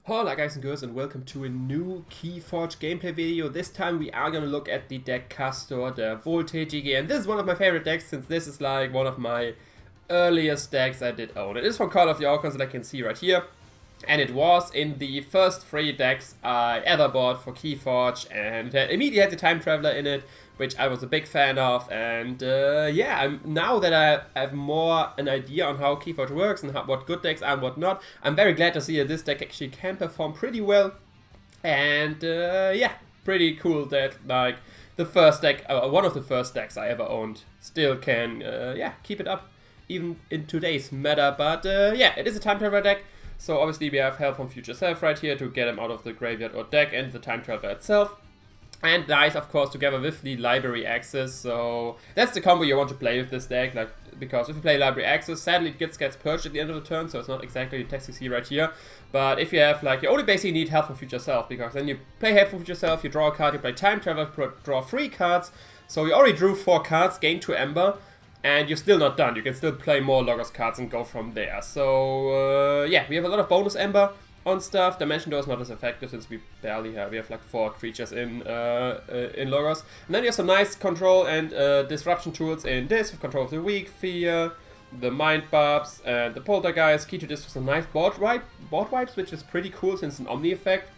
Hola guys and girls and welcome to a new Keyforge gameplay video. This time we are gonna look at the deck Castor der Wohltätige, and this is one of my favorite decks since this is like one of my earliest decks I did own. It is from Call of the Archons that I can see right here, and it was in the first 3 decks I ever bought for Keyforge, and it immediately had the Time Traveler in it, which I was a big fan of. And yeah, now that I have more an idea on how Keyforge works and what good decks are and what not, I'm very glad to see that this deck actually can perform pretty well. And yeah, pretty cool that like the first deck, one of the first decks I ever owned, still can yeah, keep it up even in today's meta. But yeah, it is a Time Traveler deck. So obviously we have help from Future Self right here to get him out of the graveyard or deck, and the Time Traveler itself. And dice, of course, together with the library acces. So that's the combo you want to play with this deck, like, because if you play library acces, sadly it gets purged at the end of the turn, so it's not exactly the text you see right here. But if you have, like, you only basically need help from Future Self, because then you play help from Future Self, you draw a card, you play Time Traveler, draw 3 cards. So you already drew 4 cards, gained 2 Aember, and you're still not done. You can still play more Logos cards and go from there. So yeah, we have a lot of bonus Aember on stuff. Dimension Door is not as effective since we barely have. We have like 4 creatures in Logos. And then you have some nice control and disruption tools in this, with control of the weak, fear, the mind barbs, and the poltergeist. Key to this was some nice board wipes, which is pretty cool since it's an omni effect.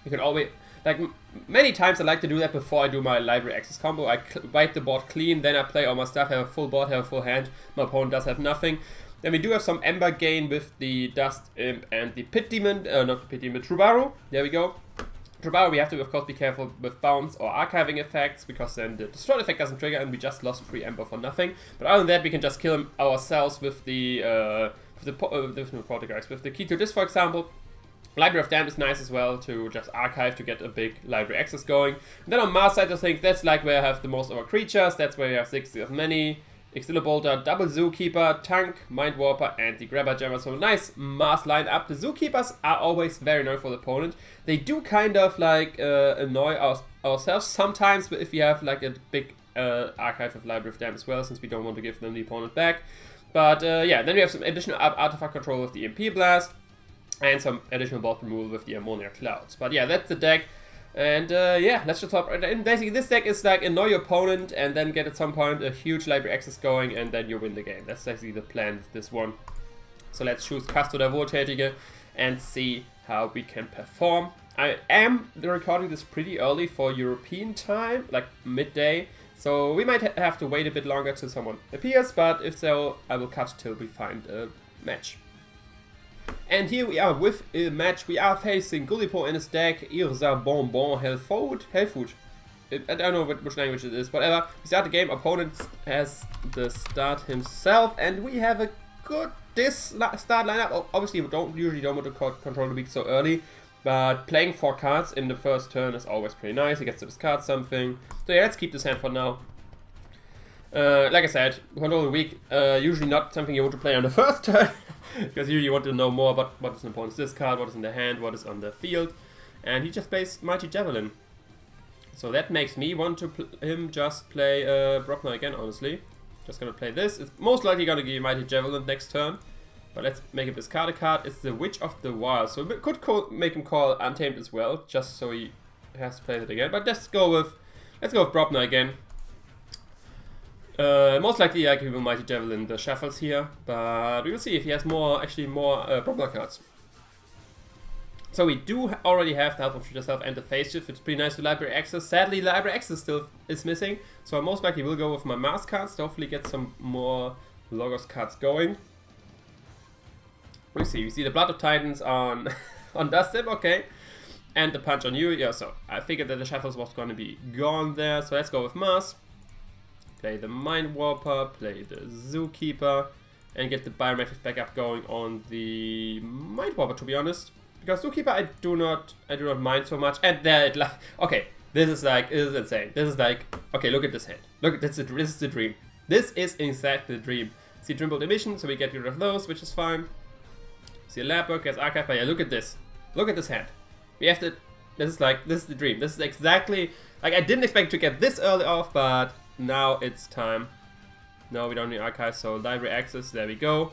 You can always, like, many times I like to do that before I do my library access combo. I wipe the board clean, then I play all my stuff, have a full board, have a full hand. My opponent does have nothing. Then we do have some Ember gain with the Dust Imp and the Pit Demon, not the Pit Demon, Troubadour. There we go. Troubadour, we have to of course be careful with bounce or archiving effects, because then the destroy effect doesn't trigger and we just lost 3 Ember for nothing. But other than that, we can just kill him ourselves with the poltergeist. With the Key to this, for example. Library of Damned is nice as well to just archive to get a big library access going. And then on Mars side, I think that's like where I have the most of our creatures. That's where we have 60 of many. Exilio Bolter, double Zookeeper, Tank, Mind Warper, and the Grabber Jammer. So nice Mars lineup. The Zookeepers are always very annoying for the opponent. They do kind of like annoy ourselves sometimes, but if we have like a big archive of Library of Damned as well, since we don't want to give them the opponent back. But yeah, then we have some additional artifact control with the MP Blast, and some additional board removal with the Ammonia Clouds. But yeah, that's the deck. And yeah, let's just hop right in. Basically, this deck is like annoy your opponent and then get at some point a huge library access going, and then you win the game. That's actually the plan with this one. So let's choose Castor der Wohltätige and see how we can perform. I am recording this pretty early for European time, like midday. So we might have to wait a bit longer till someone appears, but if so, I will cut till we find a match. And here we are with a match. We are facing Gullipo in his deck, Irza Bonbon Hellfood. I don't know which language it is, whatever. We start the game, opponent has the start himself, and we have a good start lineup. Obviously, we usually don't want to control the weak so early, but playing 4 cards in the first turn is always pretty nice. He gets to discard something. So yeah, let's keep this hand for now. Like I said, control the weak, usually not something you want to play on the first turn. Because usually you want to know more about what is an opponent's discard, what is in the hand, what is on the field. And he just plays Mighty Javelin. So that makes me want to him just play Brockner again, honestly. Just gonna play this. It's most likely gonna give Mighty Javelin next turn. But let's make him discard a card. It's the Witch of the Wild. So we could make him call Untamed as well, just so he has to play that again. But let's go with Brockner again. Most likely I give him Mighty Javelin the shuffles here, but we will see if he has more Brockner cards. So we do already have the help of Future Self and the Phase Shift. It's pretty nice to library access. Sadly, library access still is missing, so I most likely will go with my Mars cards to hopefully get some more Logos cards going. We see the Blood of Titans on on Dust Imp, okay, and the Punch on you. Yeah, so I figured that the shuffles was going to be gone there. So let's go with Mars. Play the Mind Warper, play the Zookeeper, and get the biometrics backup going on the Mind Warper, to be honest. Because Zookeeper I do not mind so much. And there it okay, this is insane. This is like, okay, look at this hand. Look, this is the dream. This is exactly the dream. See Trimbled Emission, so we get rid of those, which is fine. See a Lab Work, gets Archive, but yeah, look at this. Look at this hand. We have to, this is the dream. This is exactly, like, I didn't expect to get this early off, but now it's time. No, we don't need archive, so library access, there we go.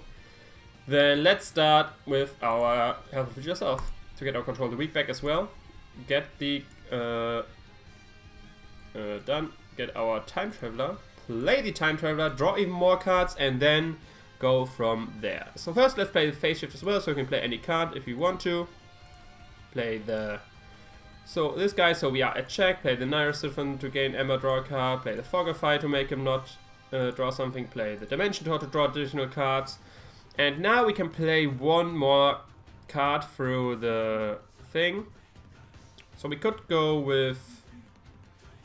Then let's start with our Help of Future Self. to get our control the weak back as well. Get the done. Get our time traveler. Play the time traveler. Draw even more cards, and then go from there. So first, let's play the phase shift as well, so we can play any card if we want to. Play the this guy. So we are at check. Play the Nyrosiphon to gain Aember, draw a card. Play the Fogify to make him not draw something. Play the Dimension Door to draw additional cards. And now we can play one more card through the thing. So we could go with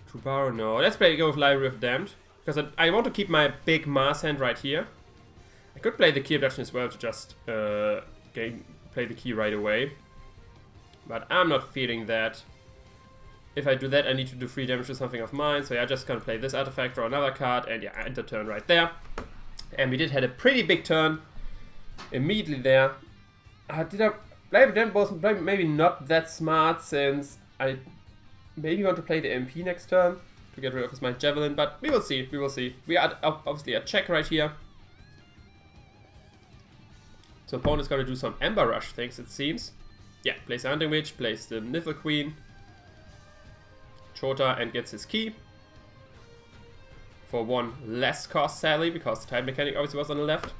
Trubaro. No, let's go with Library of Damned, because I want to keep my big mass hand right here. I could play the Key Abduction as well to just play the key right away, but I'm not feeling that. If I do that, I need to do 3 damage to something of mine, so yeah, I'm just gonna play this artifact, draw another card, and yeah, end the turn right there. And we did had a pretty big turn immediately there. Did I play them both? Maybe not that smart, since I maybe want to play the MP next turn to get rid of his Mind Javelin, but we will see. We will see. We are obviously a check right here. So opponent's gonna do some Aember Rush things, it seems. Yeah, plays the Hunting Witch, plays the Nifl Queen, Chota, and gets his key. For 1 less cost, sadly, because the Tide Mechanic obviously was on the left.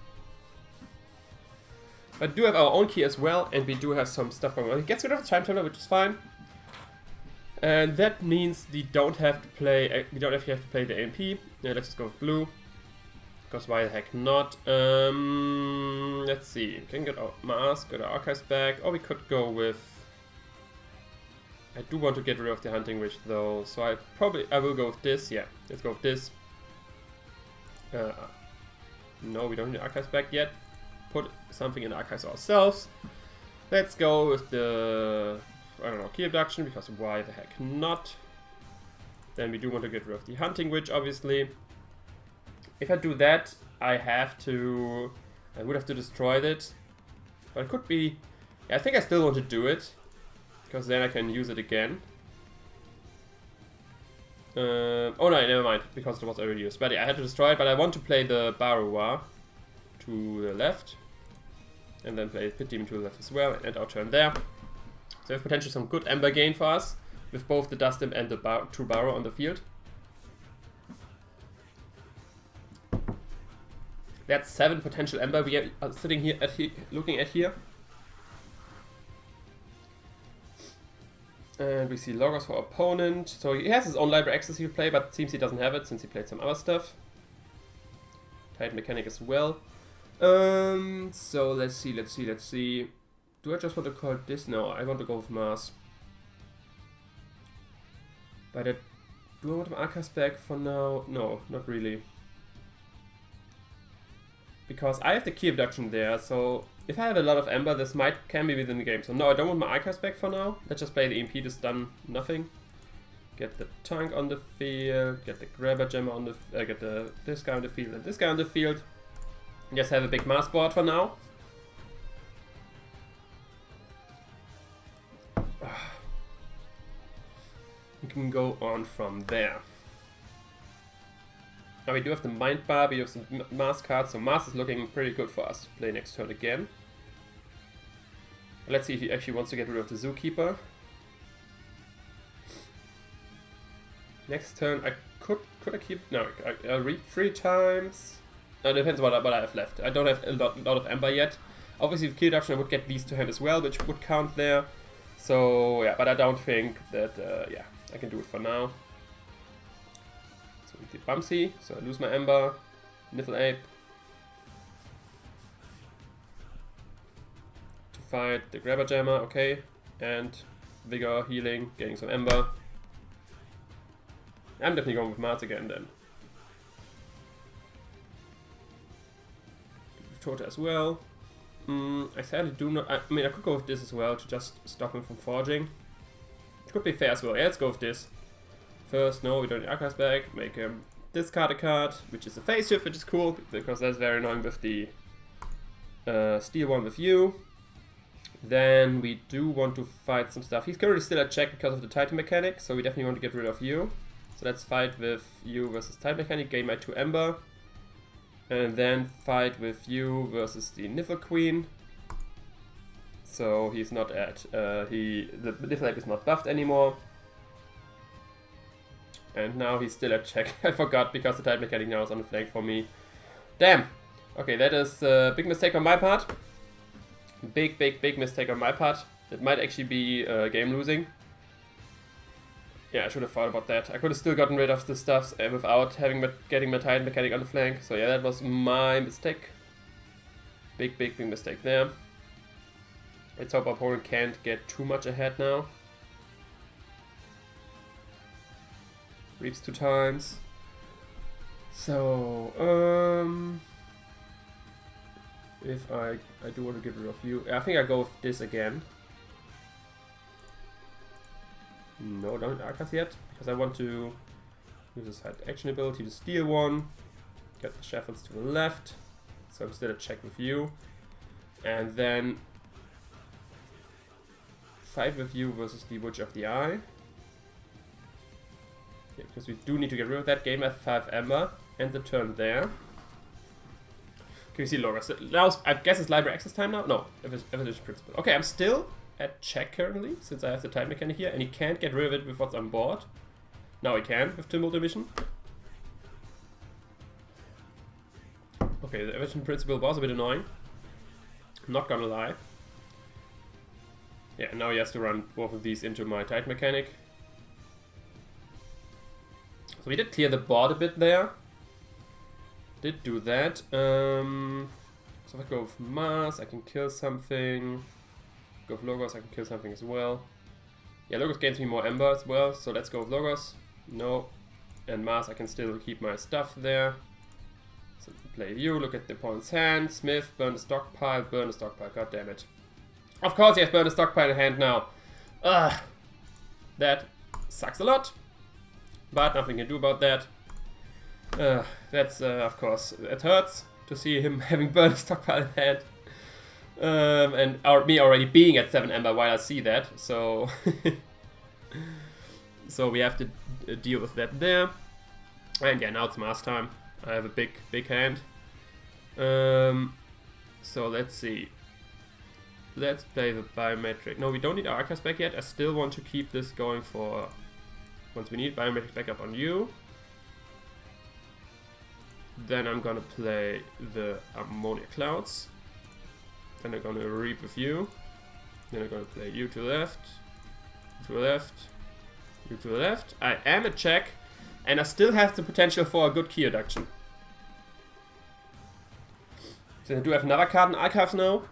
But we do have our own key as well, and we do have some stuff going on. He gets rid of the Time Traveler, which is fine. And that means we don't have to play. We don't actually have to play the AMP. Yeah, let's just go with blue. Because why the heck not? Let's see. We can get our mask, get our archives back, or we could go with. I do want to get rid of the Hunting Witch though, so I will go with this. Yeah, let's go with this. No, we don't need archives back yet. Put something in the archives ourselves. Let's go with the, I don't know, Key Abduction, because why the heck not? Then we do want to get rid of the Hunting Witch, obviously. If I do that, I would have to destroy it. But it could be, yeah, I think I still want to do it, because then I can use it again. Oh no, never mind, because it was already used. But yeah, I had to destroy it, but I want to play the Barrowa to the left. And then play Pit Demon to the left as well, and end our turn there. So there's potentially some good Aember gain for us, with both the Dust Imp and the True Barrow on the field. That's 7 potential Aember we are sitting here looking at here. And we see Logos for opponent. So he has his own library access he will play, but it seems he doesn't have it since he played some other stuff. Titan Mechanic as well. So let's see. Do I just want to call this? No, I want to go with Mars. But do I want my Archives back for now? No, not really. Because I have the Key Abduction there, so if I have a lot of Aember, this can be within the game. So no, I don't want my Archives back for now. Let's just play the EMP to stun nothing. Get the Tank on the field, get the Grabber Gemmer on the get this guy on the field and this guy on the field. Just have a big mass board for now. We can go on from there. Now we do have the Mind Bar, we have some Mass cards, so Mass is looking pretty good for us to play next turn again. Let's see if he actually wants to get rid of the Zookeeper. Next turn I could I keep, no, I'll read 3 times. It depends what I have left. I don't have a lot of Aember yet. Obviously with Key Abduction I would get these to hand as well, which would count there. So yeah, but I don't think that, yeah, I can do it for now. So we did Bumsy, so I lose my Aember, Nifl Ape. To fight the Grabber Jammer, okay. And Vigor, healing, getting some Aember. I'm definitely going with Mars again then. Tota as well. I sadly do not. I mean, I could go with this as well to just stop him from forging. It could be fair as well. Yeah, let's go with this. First, no, we don't need Archives back. Make him discard a card, which is a phase shift, which is cool because that's very annoying with the steal one with you. Then we do want to fight some stuff. He's currently still at check because of the Titan Mechanic, so we definitely want to get rid of you. So let's fight with you versus Titan Mechanic, gain my 2 Aember. And then fight with you versus the Nifl Queen. So he's not at, the flag is not buffed anymore. And now he's still at check. I forgot because the Tide Mechanic now is on the flank for me. Damn! Okay, that is a big mistake on my part. Big mistake on my part. It might actually be game losing. Yeah, I should have thought about that. I could have still gotten rid of the stuffs without getting my Tide Mechanic on the flank. So yeah, that was my mistake. Big mistake there. Let's hope our opponent can't get too much ahead now. Reaps 2 times. So, if I do want to get rid of you, I think I go with this again. No, don't Archons yet, because I want to use this side action ability to steal one. Get the Shepherds to the left, so I'm still at check with you. And then fight with you versus the Witch of the Eye. Yeah, because we do need to get rid of that. Game at 5 Aember, and the turn there. Can you see Logos? Now, I guess it's library access time now? No, Evolution Principle. Okay, I'm still at check currently, since I have the Tide Mechanic here, and he can't get rid of it with what's on board. Now he can, with Tumult Emission. Okay, the Evolution Principle was a bit annoying. I'm not gonna lie. Yeah, now he has to run both of these into my Tide Mechanic. So we did clear the board a bit there. Did do that. So if I go with Mars, I can kill something. Go with Logos, I can kill something as well. Yeah, Logos gains me more Aember as well, so let's go with Logos. No. And Mars, I can still keep my stuff there. So play you, look at the opponent's hand. Smith, burn the stockpile, god damn it. Of course he has burned the stockpile in hand now. Ugh. That sucks a lot. But nothing can do about that. That's, of course, it hurts to see him having burned a stockpile in hand. And me already being at 7 Aember while I see that. So, so we have to deal with that there. And yeah, now it's Mars time. I have a big hand. So let's see. Let's play the biometric. No, we don't need Archons back yet. I still want to keep this going for once we need biometric backup on you. Then I'm gonna play the Ammonia Clouds. Then I'm gonna reap with you. Then I'm gonna play you to the left, to the left, you to the left. I am at check, and I still have the potential for a good key reduction. So I do have another card in Archives now.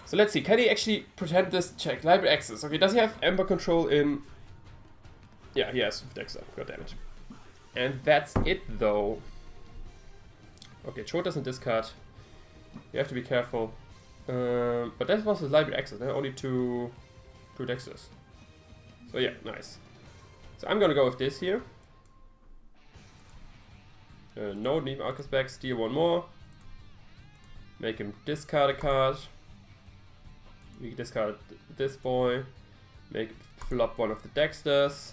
So let's see, can he actually pretend this check? Library access. Okay, does he have Aember control in? Yeah, he has with Dexter. God damn it. And that's it though. Okay, Chode doesn't discard. You have to be careful. But that was his library access. There are only two Dexters. So yeah, nice. So I'm gonna go with this here. No, need Arcus back, steal one more. Make him discard a card. We discard this boy. Make flop one of the Dexters.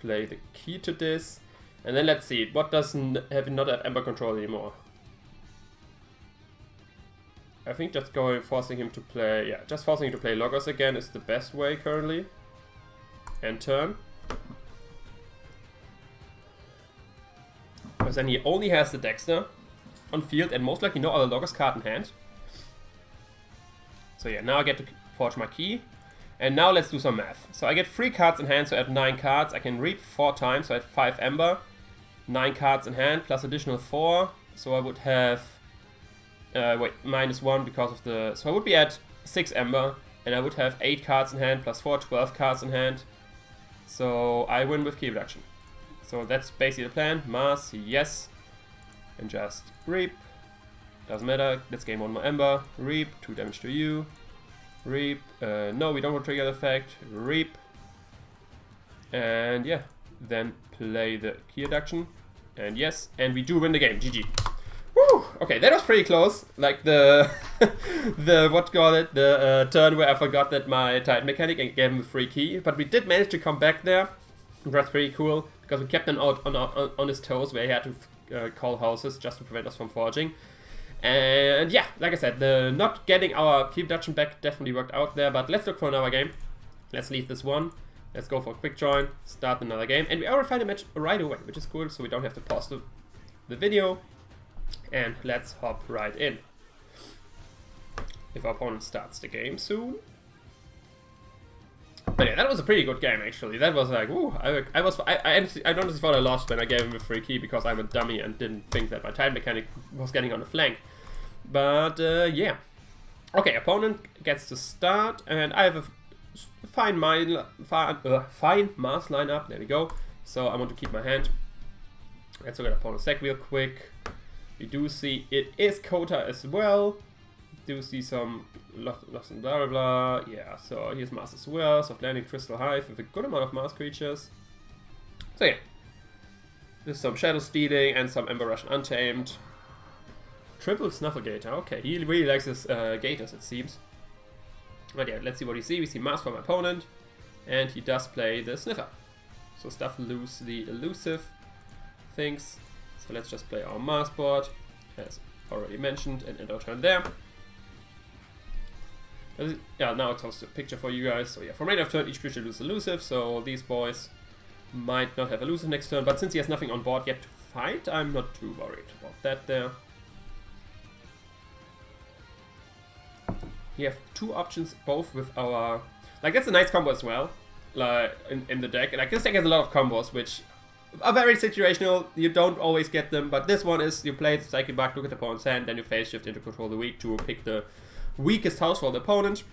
Play the key to this. And then let's see, what doesn't have not have Aember control anymore? I think just forcing him to play, yeah, just forcing him to play Logos again is the best way currently. And turn. Because then he only has the Dexter on field and most likely no other Logos card in hand. So yeah, now I get to forge my key. And now let's do some math. So I get 3 cards in hand, so I have 9 cards. I can reap 4 times, so I have 5 Aember. 9 cards in hand, plus additional 4. So I would have... -1 because of the... So I would be at 6 Aember, and I would have 8 cards in hand, plus 4, 12 cards in hand. So I win with key reduction. So that's basically the plan. Mars, yes. And just reap. Doesn't matter. Let's gain 1 more Aember. Reap, 2 damage to you. Reap. No, we don't want to trigger the effect. Reap. And yeah, then play the key reduction. And yes, and we do win the game. GG. Woo! Okay, that was pretty close. Like the the turn where I forgot that my Tide Mechanic and gave him a free key. But we did manage to come back there. That's pretty cool because we kept him out on his toes where he had to call houses just to prevent us from forging. And yeah, like I said, the not getting our keep Dutchman back definitely worked out there, but let's look for another game. Let's leave this one. Let's go for a quick join, start another game, and we already find a match right away, which is cool, so we don't have to pause the video. And let's hop right in. If our opponent starts the game soon. But yeah, that was a pretty good game actually. That was like, woo, I honestly thought I lost when I gave him a free key because I'm a dummy and didn't think that my time mechanic was getting on the flank. But yeah. Okay, opponent gets to start, and I have a fine mass lineup. There we go. So I want to keep my hand. Let's look at opponent's deck real quick. We do see it is Kota as well. Do see some loss and blah blah blah. Yeah, so here's Mars as well. Soft Landing, Crystal Hive with a good amount of Mars creatures. So yeah. There's some Shadow Stealing and some Aember Russian Untamed. Triple Snufflegator. Okay, he really likes his Gators, it seems. But yeah, let's see what we see. We see Mars from my opponent. And he does play the Sniffer. So stuff loose the elusive things. So let's just play our Mars board, as already mentioned, and end our turn there. Yeah, now it shows a picture for you guys. So yeah, from end of turn, each creature loses elusive, so these boys might not have elusive next turn, but since he has nothing on board yet to fight, I'm not too worried about that there. We have two options, both with our... Like, that's a nice combo as well, like, in the deck. Like, this deck has a lot of combos, which are very situational. You don't always get them, but this one is, you play the Psychic Bug, look at the opponent's hand, then you phase shift into Control the Weak to pick the weakest house for the opponent.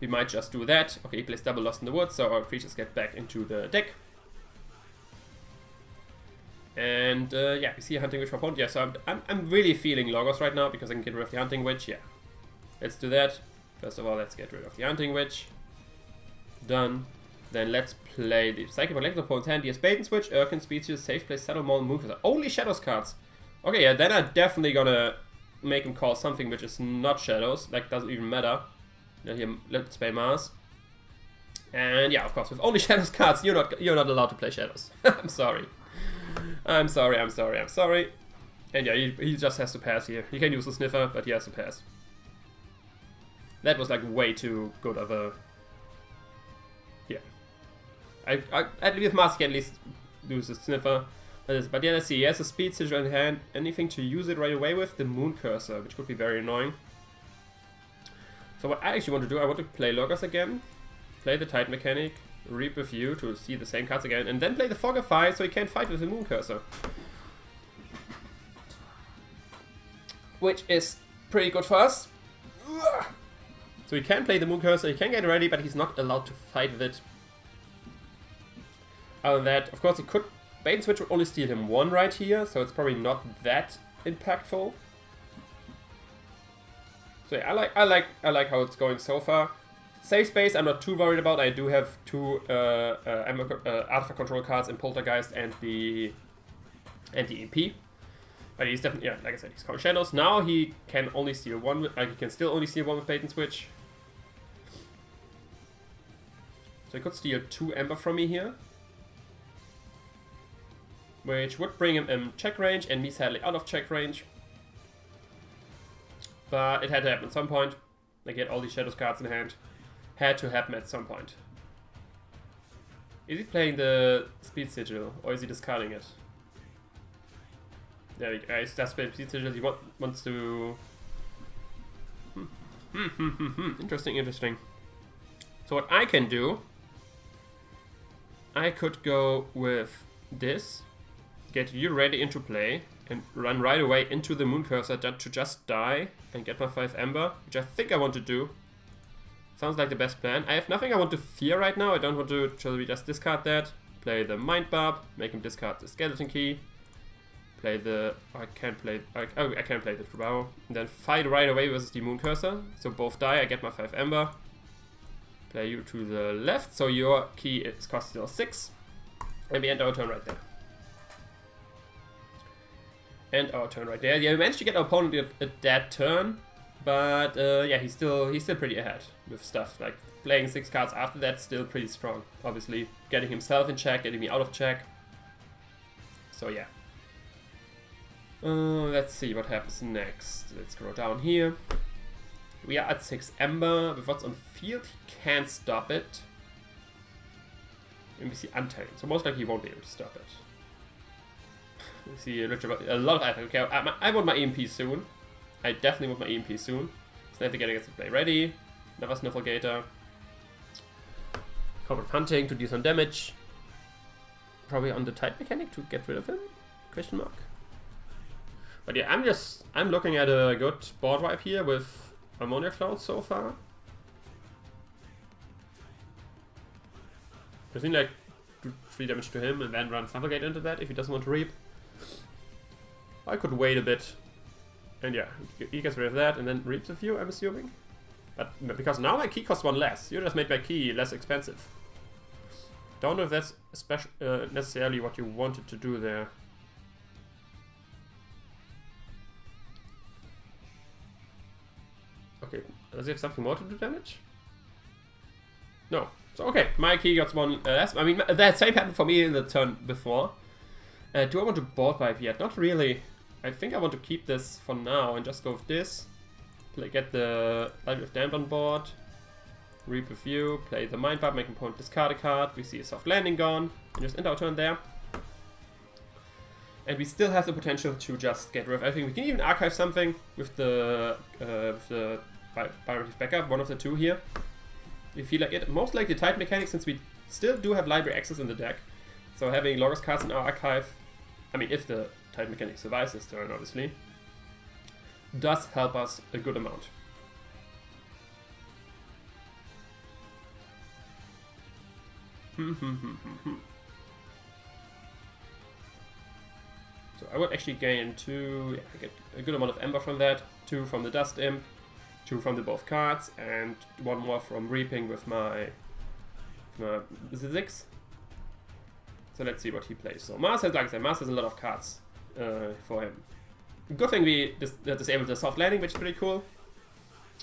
We might just do that. Okay, he plays double Lost in the Woods, so our creatures get back into the deck. And yeah, we see a Hunting Witch for opponent. Yeah, so I'm really feeling Logos right now because I can get rid of the Hunting Witch. Yeah, let's do that. First of all, let's get rid of the Hunting Witch. Done. Then let's play the Psychic Bug. Next opponent's hand. He has Bait and Switch, Urkin, Species, Safe Place, Saddle Maul, Mooncusser. Only Shadows cards. Okay, yeah, then I'm definitely gonna make him call something which is not Shadows. Like, doesn't even matter. Now here, let's play Mars. And yeah, of course, with only Shadows cards, you're not allowed to play Shadows. I'm sorry. I'm sorry. And yeah, he just has to pass here. He can use the Sniffer, but he has to pass. That was like way too good of a... Yeah. With Mars, he can at least use the Sniffer. But yeah, let's see. He has a Speed Sigil in hand. Anything to use it right away with? The Mooncusser, which could be very annoying. So what I actually want to do, I want to play Logos again. Play the Tide Mechanic. Reap with you to see the same cards again. And then play the Fogify so he can't fight with the Mooncusser. Which is pretty good for us. So he can play the Mooncusser, he can get ready, but he's not allowed to fight with it. Other than that, of course, he could... Bait and Switch would only steal him one right here, so it's probably not that impactful. So yeah, I like how it's going so far. Safe space, I'm not too worried about. I do have two artifact control cards in Poltergeist and the EP. But he's definitely, yeah, like I said, he's calling Shadows. Now he can only steal one, he can still only steal one with Bait and Switch. So he could steal two Aember from me here. Which would bring him in check range, and me sadly out of check range. But it had to happen at some point. I get all these Shadows cards in hand. Had to happen at some point. Is he playing the Speed Sigil, or is he discarding it? There we go. He's just playing Speed Sigil. He wants to... Interesting. So what I can do... I could go with this. Get you ready into play. And run right away into the Mooncusser to just die. And get my 5 Aember. Which I think I want to do. Sounds like the best plan. I have nothing I want to fear right now. I don't want to... Shall we just discard that? Play the Mind Barb. Make him discard the Skeleton Key. Play the... I can't play the Trubao. And then fight right away versus the Mooncusser. So both die. I get my 5 Aember. Play you to the left. So your key is cost still 6. And we end our turn right there. End our turn right there. Yeah, we managed to get our opponent a dead turn. But yeah, he's still pretty ahead with stuff. Like playing 6 cards after that, still pretty strong. Obviously, getting himself in check, getting me out of check. So yeah. Let's see what happens next. Let's scroll down here. We are at 6 Aember. With what's on field, he can't stop it. And we see Untamed, so most likely he won't be able to stop it. We see Richard, a lot of items. Okay, I want my EMP soon. I definitely want my EMP soon. Sniffigator gets to play ready. Another Sniffigator. Corporate Hunting to do some damage. Probably on the Tide mechanic to get rid of him? Question mark. But yeah, I'm looking at a good board wipe here with Ammonia Cloud so far. I think like do 3 damage to him and then run Sniffigator into that if he doesn't want to reap. I could wait a bit. And yeah, he gets rid of that and then reaps a few, I'm assuming. But because now my key costs 1 less. You just made my key less expensive. Don't know if that's necessarily what you wanted to do there. Okay, does he have something more to do damage? No. So okay, my key got 1 less. I mean, that same happened for me in the turn before. Do I want to board wipe yet? Not really. I think I want to keep this for now and just go with this. Get the Library of Damned on board. Reap a few, play the Mind Barb, make an opponent discard a card. We see a soft landing gone, and just end our turn there. And we still have the potential to just get rid of everything. We can even archive something with the Priorities Backup, one of the two here. We feel like it. Most likely the Tide mechanic, since we still do have library access in the deck. So having Logos cards in our archive, I mean, if the Tide mechanic survives this turn, obviously, does help us a good amount. So I would actually gain 2, yeah, I get a good amount of Aember from that, 2 from the Dust Imp, 2 from the both cards, and 1 more from Reaping with my Ziggs. So let's see what he plays. So Mars has, like I said, Mars has a lot of cards for him. Good thing we disabled the soft landing, which is pretty cool.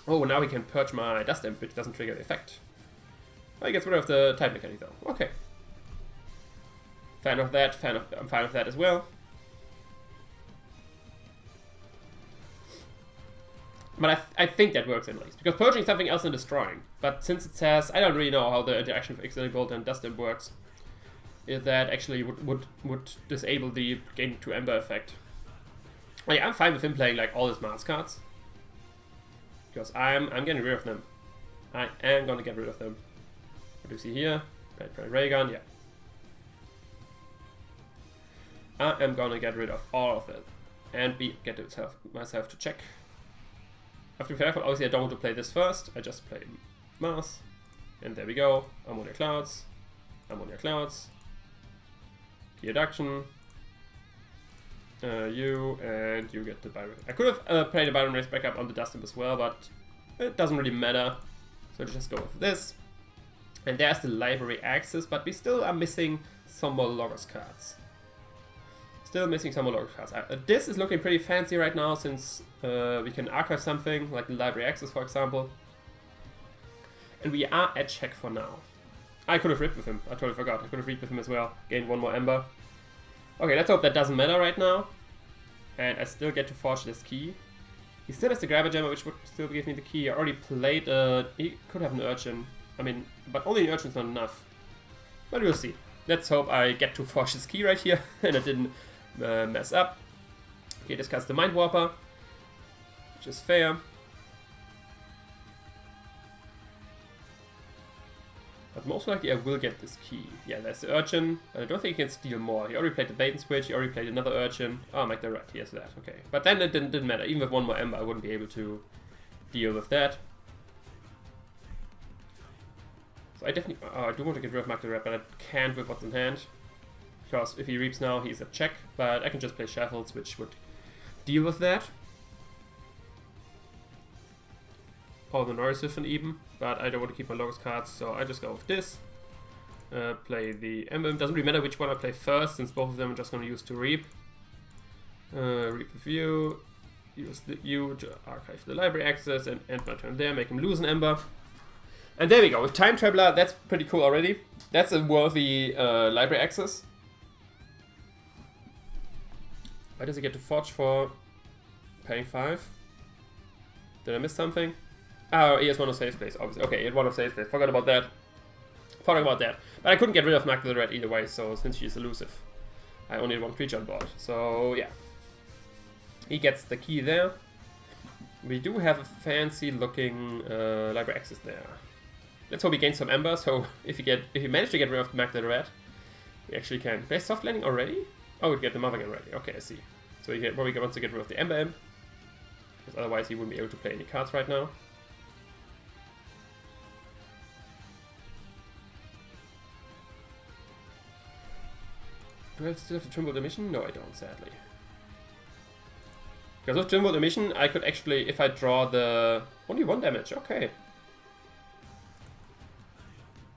Oh, now we can purge my Dust Imp, which doesn't trigger the effect. Oh, he gets rid of the Tide mechanic though. Okay. Fan of that, I'm fine with that as well. But I think that works at least. Because purging is something else than destroying. But since it says, I don't really know how the interaction of Exilic Bolt and Dust Imp works. Is that actually would disable the gain to Aember effect. Oh, yeah, I'm fine with him playing like all his Mars cards. Because I'm getting rid of them. I am gonna get rid of them. What do you see here? Ray Gun, yeah. I am gonna get rid of all of it. And get myself to check. I have to be careful, obviously I don't want to play this first. I just play Mars. And there we go. Ammonia Clouds. Ammonia Clouds. Key Adduction. You get the Byron. I could have played the Byron Race backup on the Dust Imp as well, but it doesn't really matter. So just go with this. And there's the library access, but we still are missing some more Logos cards. Still missing some more Logos cards. This is looking pretty fancy right now, since we can archive something, like the library access, for example. And we are at check for now. I could have ripped with him. I totally forgot. I could have ripped with him as well. Gained 1 more Aember. Okay, let's hope that doesn't matter right now. And I still get to forge this key. He still has the Grabber Gemmer, which would still give me the key. I already played he could have an Urchin. I mean, but only an Urchin's not enough. But we'll see. Let's hope I get to forge this key right here and I didn't mess up. Okay, discuss the Mind Warper, which is fair. But most likely I will get this key. Yeah, that's the Urchin. But I don't think he can steal more. He already played the Bait and Switch, he already played another Urchin. Oh, Mike, they're right, he has that, okay. But then it didn't matter. Even with 1 more Aember, I wouldn't be able to deal with that. So I definitely, I do want to get rid of Mark the Rat, but I can't with what's in hand. Because if he reaps now, he's a check. But I can just play Shuffles, which would deal with that. Or the Norris Siphon even, but I don't want to keep my Logos cards, so I just go with this. Play the Emblem. Doesn't really matter which one I play first, since both of them are just going to use to reap. Reap a few. Use the U to archive the library access and end my turn there, make him lose an Ember. And there we go, with Time Traveler, that's pretty cool already. That's a worthy library access. Why does he get to forge for paying 5? Did I miss something? Oh, he has one of save space, obviously. Okay, he had one of save space. Forgot about that. But I couldn't get rid of Magda the Red either way, so since she's elusive, I only had one creature on board. So, yeah. He gets the key there. We do have a fancy looking library access there. Let's hope he gains some Aember, so if he manage to get rid of Magda the Red, we actually can. Play soft landing already? Oh, we get the Mother again already. Okay, I see. So he probably wants to get rid of the Aember Imp, because otherwise he wouldn't be able to play any cards right now. Do I still have the Trimble Emission? No, I don't, sadly. Because with Trimble Emission, I could actually, if I draw the... Only 1 damage, okay.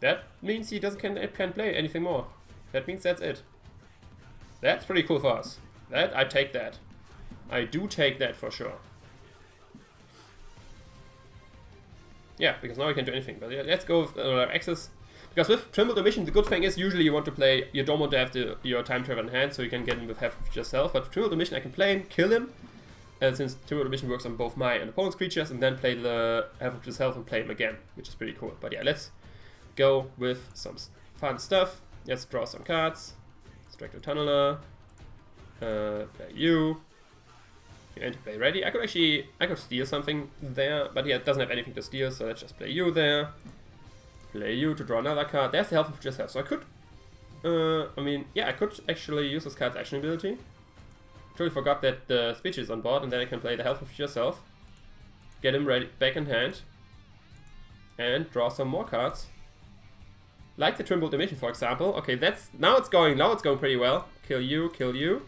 That means he can't play anything more. That means that's it. That's pretty cool for us. I take that. I do take that for sure. Yeah, because now we can do anything. But yeah, let's go with acces. Because with Trimble Emission, the good thing is usually you want to play, you don't want to have your time travel in hand, so you can get him with half of yourself. But with Trimble Emission, I can play him, kill him, since Trimble Emission works on both my and opponent's creatures, and then play the half of yourself and play him again, which is pretty cool. But yeah, let's go with some fun stuff. Let's draw some cards. Extract Tunneler. Play you. And play ready. I could steal something there, but yeah, it doesn't have anything to steal, so let's just play you there. Play you to draw another card. There's the help of yourself. So I could, I could actually use this card's action ability. Totally forgot that the speech is on board, and then I can play the help of yourself. Get him ready, back in hand, and draw some more cards. Like the Trimble Emission, for example. Okay, now it's going pretty well. Kill you, kill you.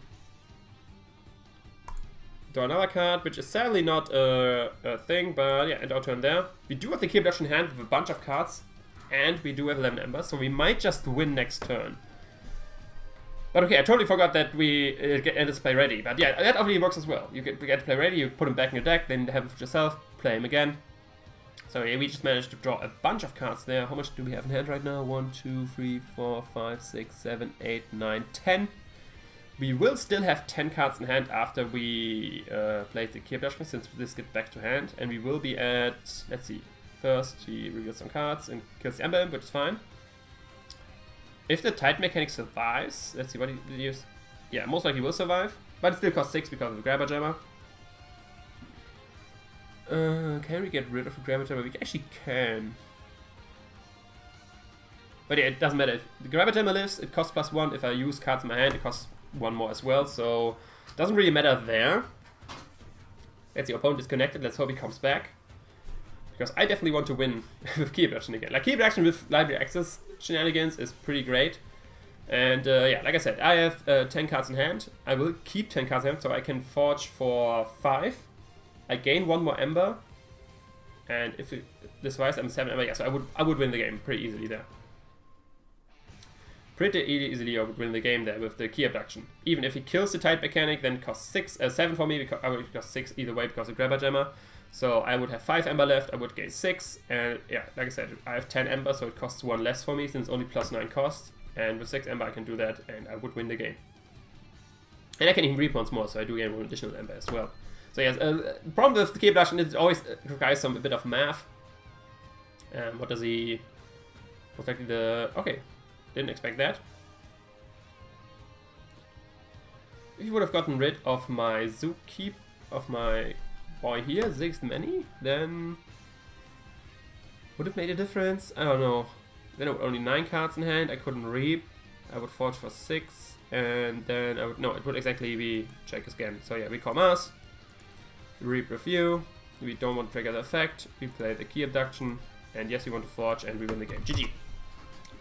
Draw another card, which is sadly not a thing, but yeah, end our turn there. We do have the Key Abduct in hand with a bunch of cards, and we do have 11 Embers, so we might just win next turn. But okay, I totally forgot that we end this play ready. But yeah, that obviously works as well. You get to play ready, you put him back in your deck, then have it yourself, play him again. So yeah, we just managed to draw a bunch of cards there. How much do we have in hand right now? 1, 2, 3, 4, 5, 6, 7, 8, 9, 10. We will still have 10 cards in hand after we played the Key Abduction, since this gets back to hand. And we will be at, let's see, first he reveals some cards and kills the Aember Imp, which is fine. If the Tide Mechanic survives, let's see what he use. Yeah, most likely will survive, but it still costs 6 because of the Grabber Jammer. Can we get rid of the Grabber Jammer? We actually can. But yeah, it doesn't matter. If the Grabber Jammer lives, it costs +1. If I use cards in my hand, it costs 1 more as well, so it doesn't really matter there. Let's see, opponent is connected. Let's hope he comes back. Because I definitely want to win with Key Abduction again. Like, Key Abduction with library access shenanigans is pretty great. And yeah, like I said, I have 10 cards in hand. I will keep 10 cards in hand, so I can forge for 5. I gain 1 more Aember. And if this survives, I'm 7 Aember. Yeah, so I would win the game pretty easily there. Pretty easily I would win the game there with the Key Abduction. Even if he kills the Tide Mechanic, then it costs 7 for me, because I would cost 6 either way because of Grabber Jammer. So I would have 5 Aember left, I would gain 6, and yeah, like I said, I have 10 Aember, so it costs 1 less for me, since only +9 cost. And with 6 Aember I can do that, and I would win the game. And I can even reap once more, so I do gain 1 additional Aember as well. So yes, the problem with the Key Abduction is it always requires a bit of math. What does he... Most likely the... Okay, didn't expect that. If he would have gotten rid of my Zookeep, of my boy here, Ziggs Many, then would have made a difference. I don't know. Then I would only 9 cards in hand. I couldn't reap. I would forge for 6, and then I would it would exactly be check again. So yeah, we call Mars, reap review. We don't want to trigger the effect. We play the Key Abduction, and yes, we want to forge, and we win the game. GG.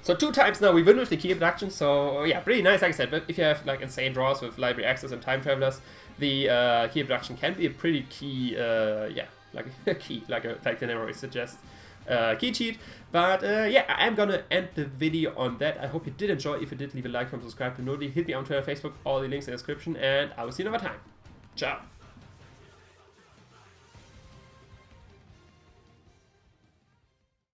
So 2 times now we win with the Key Abduction. So yeah, pretty nice, like I said. But if you have like insane draws with library access and time travelers, the Key Abduction can be a pretty key, like a key, like the name already suggests, key cheat. But yeah, I'm gonna end the video on that. I hope you did enjoy. If you did, leave a like, comment, subscribe, and hit me on Twitter, Facebook, all the links in the description, and I will see you another time. Ciao.